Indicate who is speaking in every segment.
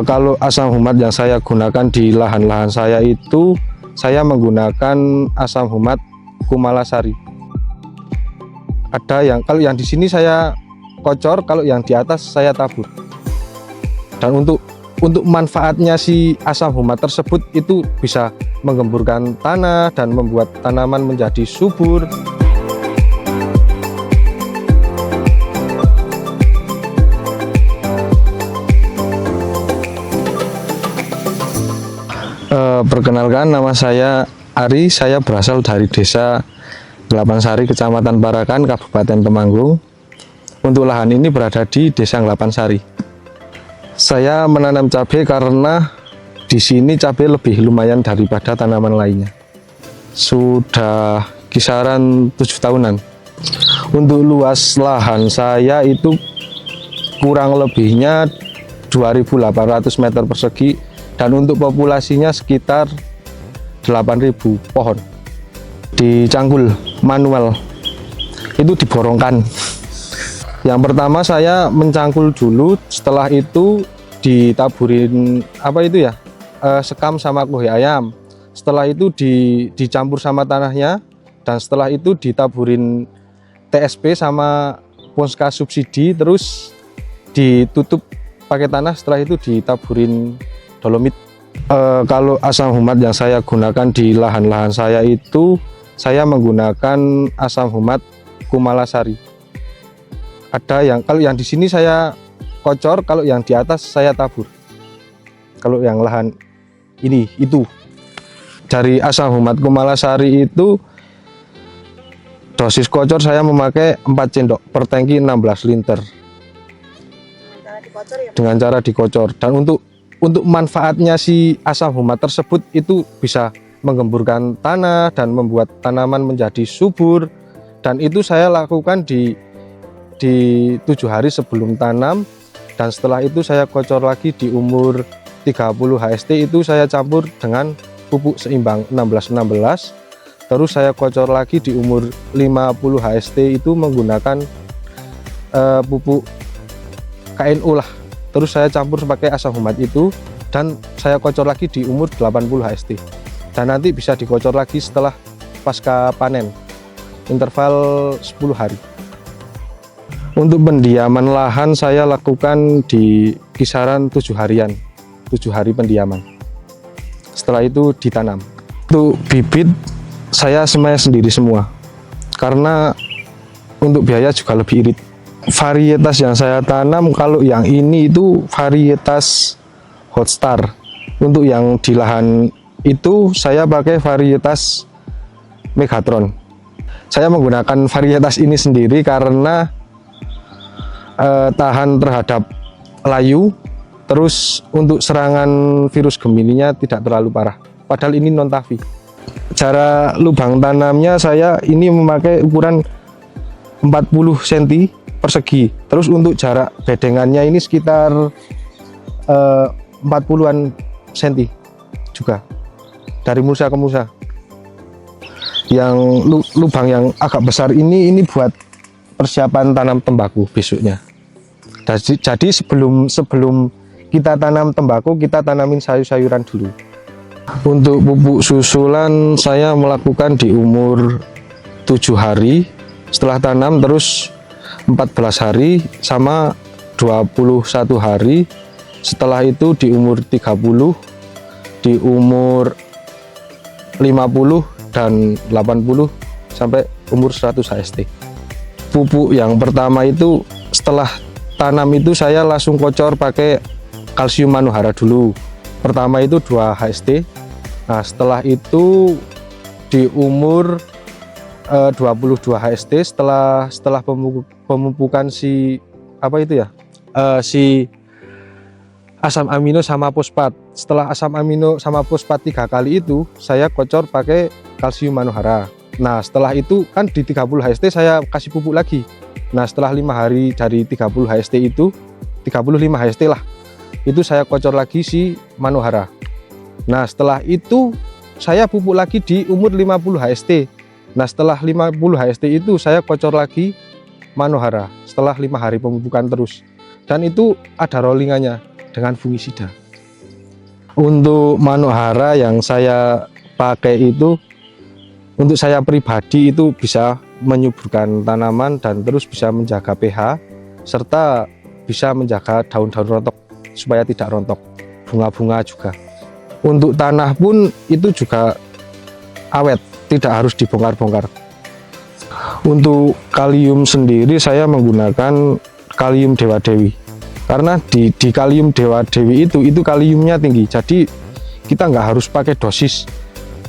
Speaker 1: Kalau asam humat yang saya gunakan di lahan-lahan saya itu, saya menggunakan asam humat Kumalasari. Ada yang, kalau yang di sini saya kocor, kalau yang di atas saya tabur. Dan untuk manfaatnya si asam humat tersebut itu bisa menggemburkan tanah dan membuat tanaman menjadi subur. Perkenalkan, nama saya Ari, saya berasal dari desa Ngelapansari, Kecamatan Parakan, Kabupaten Temanggung. Untuk lahan ini berada di desa Ngelapansari. Saya menanam cabai karena di sini cabai lebih lumayan daripada tanaman lainnya. Sudah kisaran 7 tahunan. Untuk luas lahan saya itu kurang lebihnya 2.800 meter persegi. Dan untuk populasinya sekitar 8.000 pohon. Dicangkul manual, itu diborongkan. Yang pertama saya mencangkul dulu, setelah itu ditaburin sekam sama kuhe ayam. Setelah itu dicampur sama tanahnya, dan setelah itu ditaburin TSP sama Ponska subsidi, terus ditutup pakai tanah. Setelah itu ditaburin dolomit. Kalau asam humat yang saya gunakan di lahan-lahan saya itu, saya menggunakan asam humat Kumalasari. Ada yang, kalau yang di sini saya kocor, kalau yang di atas saya tabur. Kalau yang lahan ini itu dari asam humat Kumalasari itu, dosis kocor saya memakai 4 sendok per tangki 16 liter. Dengan cara dikocor. Dan untuk manfaatnya si asam humat tersebut itu bisa menggemburkan tanah dan membuat tanaman menjadi subur. Dan itu saya lakukan di 7 hari sebelum tanam. Dan setelah itu saya kocor lagi di umur 30 HST, itu saya campur dengan pupuk seimbang 16-16. Terus saya kocor lagi di umur 50 HST itu menggunakan pupuk KNO lah. Terus saya campur pakai asam humat itu, dan saya kocor lagi di umur 80 HST. Dan nanti bisa dikocor lagi setelah pasca panen, interval 10 hari. Untuk pendiaman lahan saya lakukan di kisaran 7 harian, 7 hari pendiaman. Setelah itu ditanam. Untuk bibit saya semuanya sendiri semua, karena untuk biaya juga lebih irit. Varietas yang saya tanam, kalau yang ini itu varietas Hotstar. Untuk yang di lahan itu saya pakai varietas Megatron. Saya menggunakan varietas ini sendiri karena tahan terhadap layu, terus untuk serangan virus Gemininya tidak terlalu parah. Padahal ini non tavi. Cara lubang tanamnya saya ini memakai ukuran 40 cm persegi. Terus untuk jarak bedengannya ini sekitar 40-an cm juga dari musa ke musa. Yang lubang yang agak besar ini buat persiapan tanam tembakau besoknya. Jadi sebelum kita tanam tembakau, kita tanamin sayur-sayuran dulu. Untuk pupuk susulan saya melakukan di umur 7 hari setelah tanam, terus 14 hari sama 21 hari. Setelah itu di umur 30, di umur 50 dan 80 sampai umur 100 HST. Pupuk yang pertama itu setelah tanam itu saya langsung kocor pakai kalsium manuhara dulu. Pertama itu 2 HST. Nah, setelah itu di umur 22 HST setelah pemupukan si asam amino sama fosfat. Setelah asam amino sama fosfat 3 kali itu saya kocor pakai kalsium manuhara. Nah, setelah itu kan di 30 HST saya kasih pupuk lagi. Nah, setelah 5 hari dari 30 HST itu 35 HST lah, itu saya kocor lagi si manuhara. Nah, setelah itu saya pupuk lagi di umur 50 HST. Nah, setelah 50 HST itu saya kocor lagi manuhara setelah 5 hari pemupukan terus. Dan itu ada rollingannya dengan fungisida. Untuk manuk hara yang saya pakai itu, untuk saya pribadi itu bisa menyuburkan tanaman dan terus bisa menjaga pH serta bisa menjaga daun-daun rontok supaya tidak rontok, bunga-bunga juga. Untuk tanah pun itu juga awet, tidak harus dibongkar-bongkar. Untuk kalium sendiri saya menggunakan kalium Dewa Dewi, karena di kalium Dewa Dewi itu kaliumnya tinggi, jadi kita nggak harus pakai dosis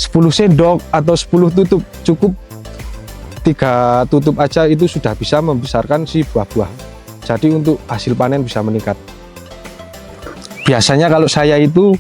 Speaker 1: 10 sendok atau 10 tutup, cukup 3 tutup aja itu sudah bisa membesarkan si buah-buah, jadi untuk hasil panen bisa meningkat. Biasanya kalau saya itu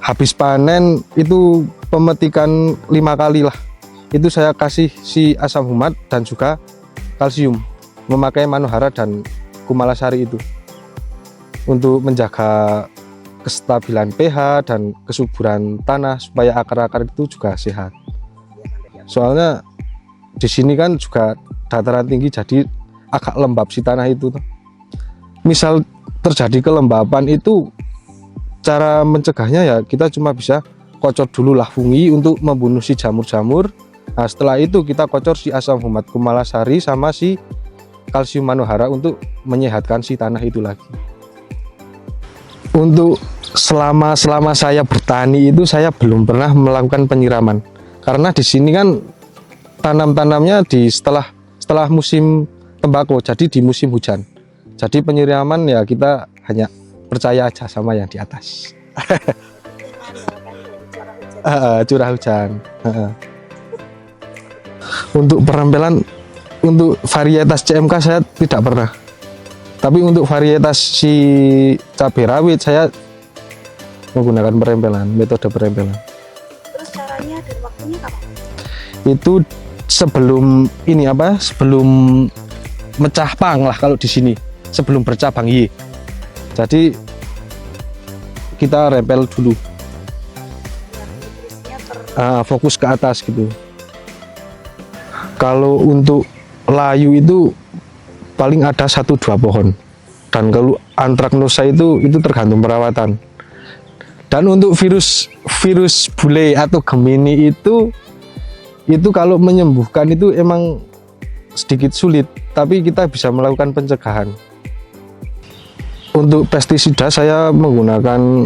Speaker 1: habis panen itu pemetikan 5 kali lah, itu saya kasih si asam humat dan juga kalsium, memakai manuk hara dan kumalasari itu untuk menjaga kestabilan pH dan kesuburan tanah supaya akar-akar itu juga sehat. Soalnya di sini kan juga dataran tinggi, jadi agak lembab si tanah itu. Misal terjadi kelembapan itu, cara mencegahnya ya kita cuma bisa kocor dulu lah fungi untuk membunuh si jamur-jamur. Nah, setelah itu kita kocor si asam humat kumalasari sama si kalsium manuk hara untuk menyehatkan si tanah itu lagi. Untuk selama saya bertani itu saya belum pernah melakukan penyiraman, karena di sini kan tanam-tanamnya setelah musim tembakau, jadi di musim hujan. Jadi penyiraman ya kita hanya percaya aja sama yang di atas. Curah hujan. Untuk perempelan, untuk varietas CMK saya tidak pernah, tapi untuk varietas si cabai rawit saya menggunakan perempelan, metode perempelan.
Speaker 2: Terus caranya dan waktunya kapan?
Speaker 1: Itu sebelum sebelum mecah pang lah kalau di sini, sebelum bercabang Y. Jadi kita rempel dulu, fokus ke atas gitu. Kalau untuk layu itu paling ada 1-2 pohon, dan kalau antraknosa itu tergantung perawatan. Dan untuk virus bule atau gemini itu kalau menyembuhkan itu emang sedikit sulit, tapi kita bisa melakukan pencegahan. Untuk pestisida saya menggunakan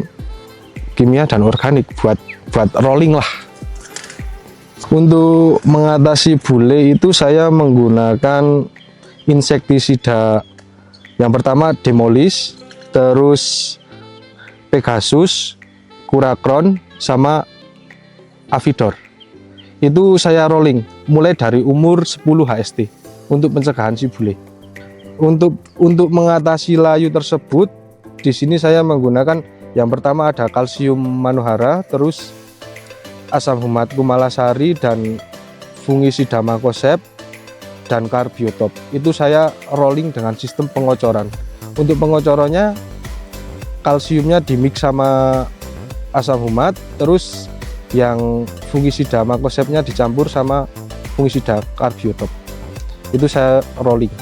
Speaker 1: kimia dan organik buat rolling lah. Untuk mengatasi bule itu saya menggunakan insektisida. Yang pertama Demolis, terus Pegasus, Kurakron, sama Avidor. Itu saya rolling mulai dari umur 10 HST untuk pencegahan si bule. Untuk mengatasi layu tersebut, di sini saya menggunakan yang pertama ada kalsium manuk hara, terus asam humat kumalasari dan fungisida makosep dan karbiotop. Itu saya rolling dengan sistem pengocoran. Untuk pengocorannya kalsiumnya dimix sama asam humat, terus yang fungisida makosepnya dicampur sama fungisida karbiotop. Itu saya rolling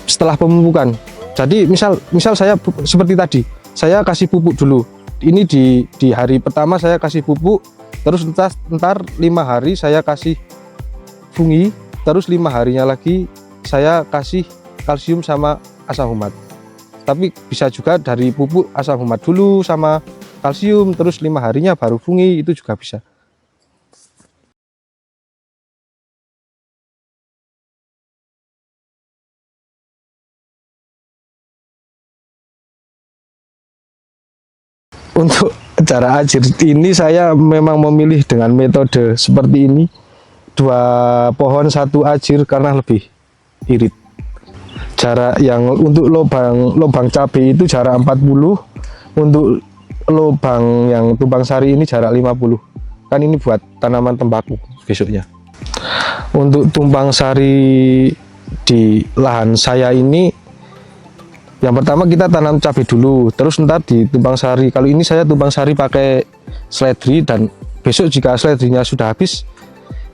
Speaker 1: setelah pemupukan. Jadi misal saya seperti tadi, saya kasih pupuk dulu. Ini di hari pertama saya kasih pupuk, terus ntar 5 hari saya kasih fungi, terus 5 harinya lagi saya kasih kalsium sama asam humat. Tapi bisa juga dari pupuk asam humat dulu sama kalsium, terus 5 harinya baru fungi, itu juga bisa. Untuk cara ajir ini saya memang memilih dengan metode seperti ini, 2 pohon 1 ajir karena lebih irit. Jarak yang untuk lubang cabai itu jarak 40, untuk lubang yang tumpang sari ini jarak 50. Kan ini buat tanaman tembakau besoknya. Untuk tumpang sari di lahan saya ini, yang pertama kita tanam cabai dulu, terus ntar di tumpang sari. Kalau ini saya tumpang sari pakai seledri, dan besok jika seledrinya sudah habis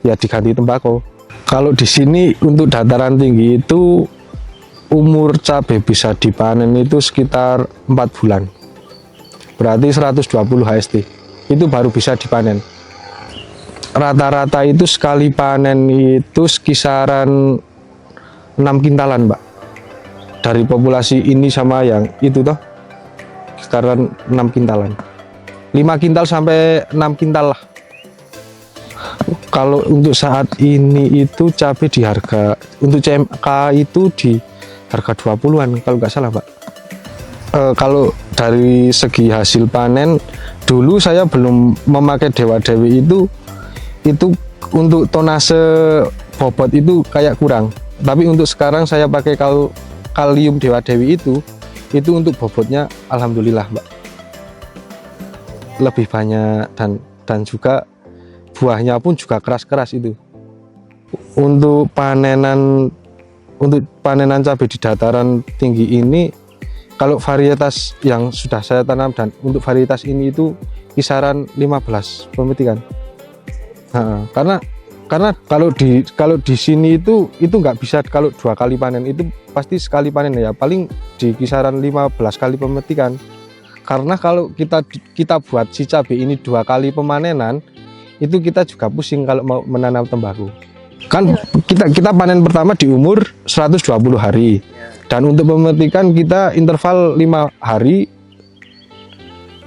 Speaker 1: ya diganti tembakau. Kalau di sini untuk dataran tinggi itu umur cabai bisa dipanen itu sekitar 4 bulan. berarti 120 HST. Itu baru bisa dipanen. Rata-rata itu sekali panen itu kisaran 6 kintalan, Mbak. Dari populasi ini sama yang itu toh, sekarang 6 kintalan. 5 kintal sampai 6 kintal lah. Kalau untuk saat ini itu cabai di harga, untuk CMK itu di harga 20-an kalau nggak salah, Pak. Kalau dari segi hasil panen, dulu saya belum memakai Dewa Dewi itu untuk tonase bobot itu kayak kurang. Tapi untuk sekarang saya pakai kalium Dewa Dewi itu untuk bobotnya alhamdulillah, Mbak. Lebih banyak dan juga buahnya pun juga keras-keras itu. Untuk panenan cabai di dataran tinggi ini, kalau varietas yang sudah saya tanam dan untuk varietas ini itu kisaran 15 pemetikan. Karena kalau di sini itu nggak bisa, kalau 2 kali panen itu pasti sekali panen ya, paling di kisaran 15 kali pemetikan. Karena kalau kita buat si cabai ini 2 kali pemanenan, itu kita juga pusing kalau mau menanam tembakau. Kan kita panen pertama di umur 120 hari. Dan untuk pemetikan kita interval 5 hari.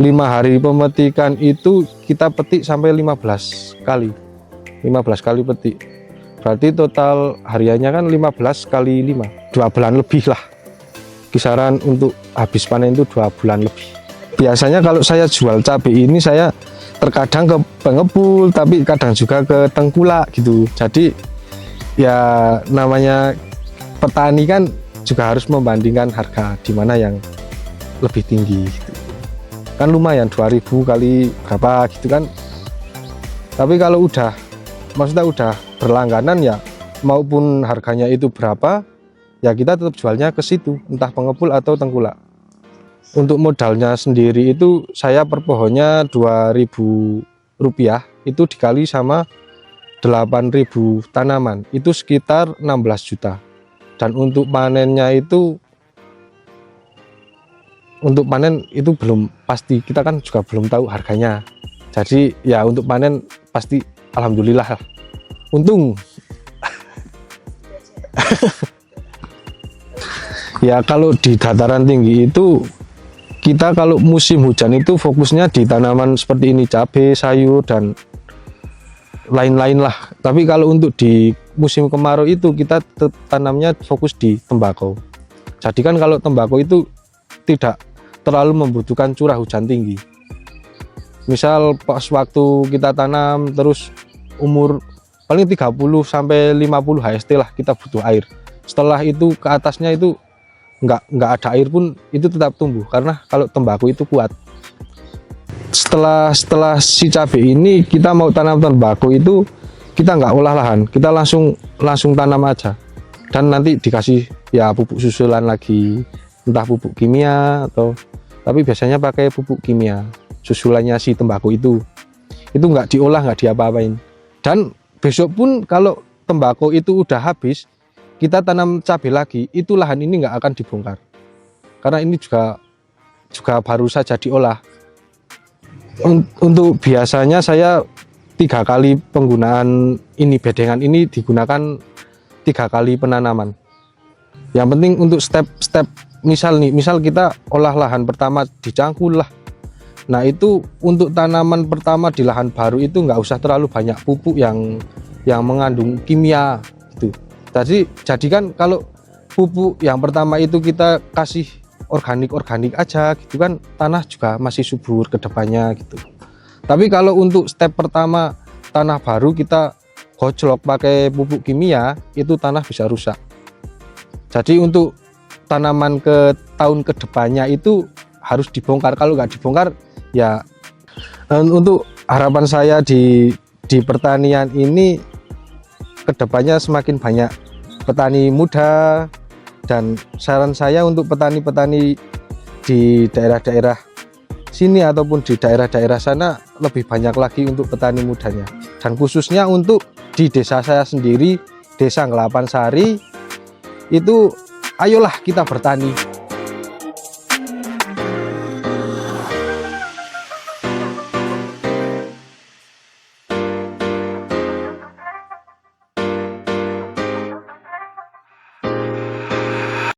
Speaker 1: 5 hari pemetikan itu kita petik sampai 15 kali. 15 kali petik. Berarti total hariannya kan 15 kali 5. 2 bulan lebih lah. Kisaran untuk habis panen itu 2 bulan lebih. Biasanya kalau saya jual cabai ini, saya terkadang ke pengepul, tapi kadang juga ke tengkulak gitu. Jadi ya namanya petani kan juga harus membandingkan harga di mana yang lebih tinggi gitu. Kan lumayan 2000 kali berapa gitu kan. Tapi kalau maksudnya udah berlangganan ya, maupun harganya itu berapa ya, kita tetap jualnya ke situ, entah pengepul atau tengkulak. Untuk modalnya sendiri itu saya per pohonnya 2.000 rupiah, itu dikali sama 8.000 tanaman, itu sekitar 16 juta. Dan untuk panennya itu, untuk panen itu belum pasti, kita kan juga belum tahu harganya. Jadi ya untuk panen pasti alhamdulillah untung. Ya kalau di dataran tinggi itu kita kalau musim hujan itu fokusnya di tanaman seperti ini, cabai, sayur dan lain-lain lah. Tapi kalau untuk di musim kemarau itu kita tanamnya fokus di tembakau. Jadi kan kalau tembakau itu tidak terlalu membutuhkan curah hujan tinggi. Misal pas waktu kita tanam terus umur paling 30 sampai 50 HST lah kita butuh air. Setelah itu ke atasnya itu nggak ada air pun itu tetap tumbuh, karena kalau tembakau itu kuat. Setelah si cabai ini kita mau tanam tembakau itu kita nggak olah lahan, kita langsung tanam aja, dan nanti dikasih ya pupuk susulan lagi, entah pupuk kimia tapi biasanya pakai pupuk kimia susulannya si tembakau itu nggak diolah, nggak diapa-apain. Dan besok pun kalau tembakau itu udah habis, kita tanam cabai lagi, itu lahan ini nggak akan dibongkar, karena ini juga baru saja diolah. Untuk biasanya saya 3 kali penggunaan ini, bedengan ini digunakan 3 kali penanaman. Yang penting untuk step misal kita olah lahan pertama dicangkul lah. Nah itu untuk tanaman pertama di lahan baru itu nggak usah terlalu banyak pupuk yang mengandung kimia gitu. Jadi kan kalau pupuk yang pertama itu kita kasih organik aja gitu kan, tanah juga masih subur ke depannya gitu. Tapi kalau untuk step pertama tanah baru kita gojlok pakai pupuk kimia, itu tanah bisa rusak. Jadi untuk tanaman ke tahun ke depannya itu harus dibongkar. Kalau nggak dibongkar ya, untuk harapan saya di pertanian ini kedepannya semakin banyak petani muda, dan saran saya untuk petani-petani di daerah-daerah sini ataupun di daerah-daerah sana lebih banyak lagi untuk petani mudanya. Dan khususnya untuk di desa saya sendiri, Desa Ngelapan Sari, itu ayolah kita bertani.